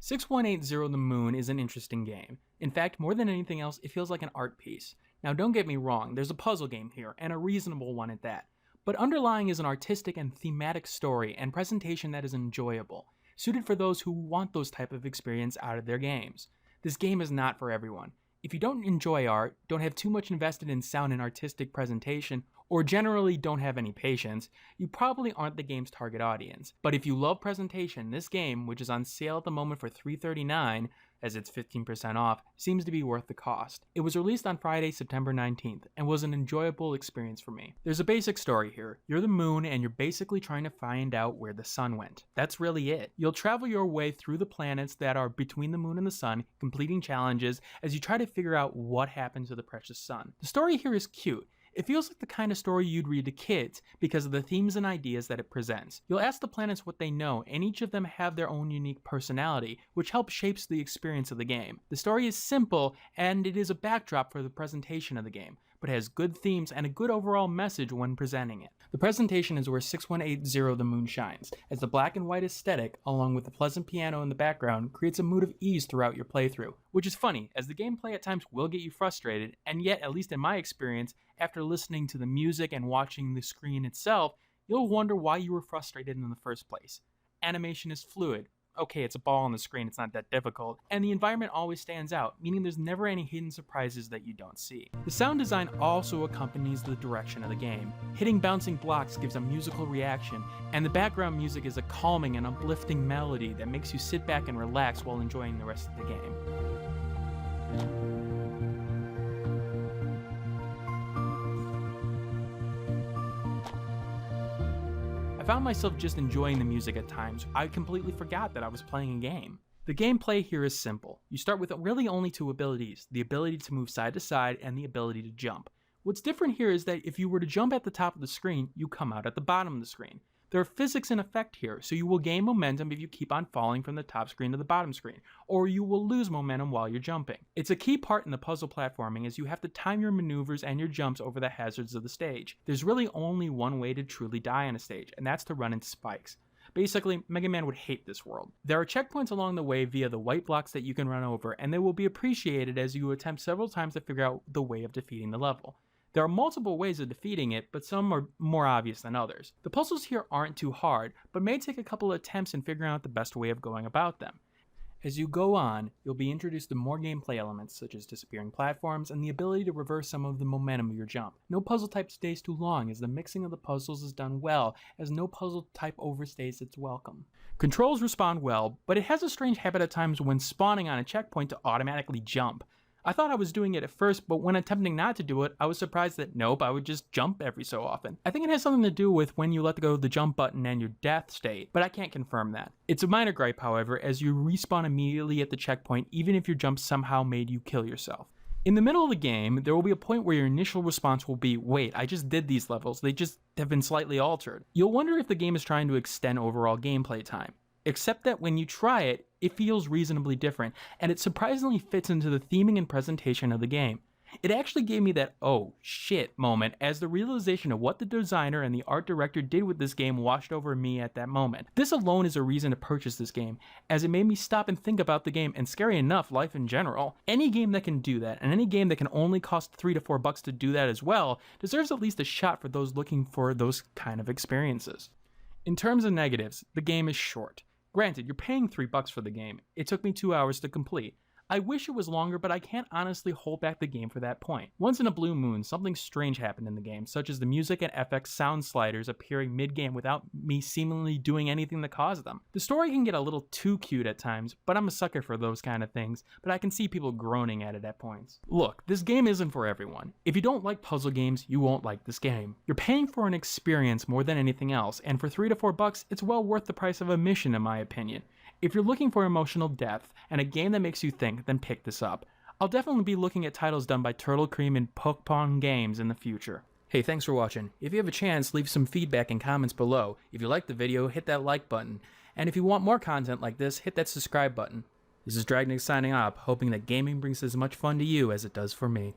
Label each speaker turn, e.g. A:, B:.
A: 6180 The Moon is an interesting game. In fact, more than anything else, it feels like an art piece. Now don't get me wrong, there's a puzzle game here, and a reasonable one at that. But underlying is an artistic and thematic story and presentation that is enjoyable, suited for those who want those type of experience out of their games. This game is not for everyone. If you don't enjoy art, don't have too much invested in sound and artistic presentation, or generally don't have any patience, you probably aren't the game's target audience. But if you love presentation, this game, which is on sale at the moment for $3.39, as it's 15% off, seems to be worth the cost. It was released on Friday, September 19th, and was an enjoyable experience for me. There's a basic story here. You're the moon, and you're basically trying to find out where the sun went. That's really it. You'll travel your way through the planets that are between the moon and the sun, completing challenges as you try to figure out what happened to the precious sun. The story here is cute. It feels like the kind of story you'd read to kids because of the themes and ideas that it presents. You'll ask the planets what they know, and each of them have their own unique personality, which helps shapes the experience of the game. The story is simple, and it is a backdrop for the presentation of the game, but has good themes and a good overall message when presenting it. The presentation is where 6180 The Moon shines, as the black and white aesthetic, along with the pleasant piano in the background, creates a mood of ease throughout your playthrough, which is funny, as the gameplay at times will get you frustrated, and yet, at least in my experience, after listening to the music and watching the screen itself, you'll wonder why you were frustrated in the first place. Animation is fluid. Okay, it's a ball on the screen, it's not that difficult, and the environment always stands out, meaning there's never any hidden surprises that you don't see. The sound design also accompanies the direction of the game. Hitting bouncing blocks gives a musical reaction, and the background music is a calming and uplifting melody that makes you sit back and relax while enjoying the rest of the game. I found myself just enjoying the music at times. I completely forgot that I was playing a game. The gameplay here is simple. You start with really only two abilities, the ability to move side to side and the ability to jump. What's different here is that if you were to jump at the top of the screen, you come out at the bottom of the screen. There are physics in effect here, so you will gain momentum if you keep on falling from the top screen to the bottom screen, or you will lose momentum while you're jumping. It's a key part in the puzzle platforming as you have to time your maneuvers and your jumps over the hazards of the stage. There's really only one way to truly die on a stage, and that's to run into spikes. Basically, Mega Man would hate this world. There are checkpoints along the way via the white blocks that you can run over, and they will be appreciated as you attempt several times to figure out the way of defeating the level. There are multiple ways of defeating it, but some are more obvious than others. The puzzles here aren't too hard, but may take a couple of attempts in figuring out the best way of going about them. As you go on, you'll be introduced to more gameplay elements such as disappearing platforms and the ability to reverse some of the momentum of your jump. No puzzle type stays too long as the mixing of the puzzles is done well, as no puzzle type overstays its welcome. Controls respond well, but it has a strange habit at times when spawning on a checkpoint to automatically jump. I thought I was doing it at first, but when attempting not to do it, I was surprised that nope, I would just jump every so often. I think it has something to do with when you let go of the jump button and your death state, but I can't confirm that. It's a minor gripe, however, as you respawn immediately at the checkpoint even if your jump somehow made you kill yourself. In the middle of the game, there will be a point where your initial response will be, wait, I just did these levels, they just have been slightly altered. You'll wonder if the game is trying to extend overall gameplay time. Except that when you try it, it feels reasonably different, and it surprisingly fits into the theming and presentation of the game. It actually gave me that oh shit moment as the realization of what the designer and the art director did with this game washed over me at that moment. This alone is a reason to purchase this game, as it made me stop and think about the game and, scary enough, life in general. Any game that can do that, and any game that can only cost $3 to $4 to do that as well, deserves at least a shot for those looking for those kind of experiences. In terms of negatives, the game is short. Granted, you're paying $3 for the game. It took me 2 hours to complete. I wish it was longer, but I can't honestly hold back the game for that point. Once in a blue moon, something strange happened in the game, such as the music and FX sound sliders appearing mid-game without me seemingly doing anything to cause them. The story can get a little too cute at times, but I'm a sucker for those kind of things, but I can see people groaning at it at points. Look, this game isn't for everyone. If you don't like puzzle games, you won't like this game. You're paying for an experience more than anything else, and for $3 to $4, it's well worth the price of admission in my opinion. If you're looking for emotional depth and a game that makes you think, then pick this up. I'll definitely be looking at titles done by Turtle Cream and Pokemon Games in the future. Hey, thanks for watching. If you have a chance, leave some feedback and comments below. If you liked the video, hit that like button. And if you want more content like this, hit that subscribe button. This is Dragnick signing off, hoping that gaming brings as much fun to you as it does for me.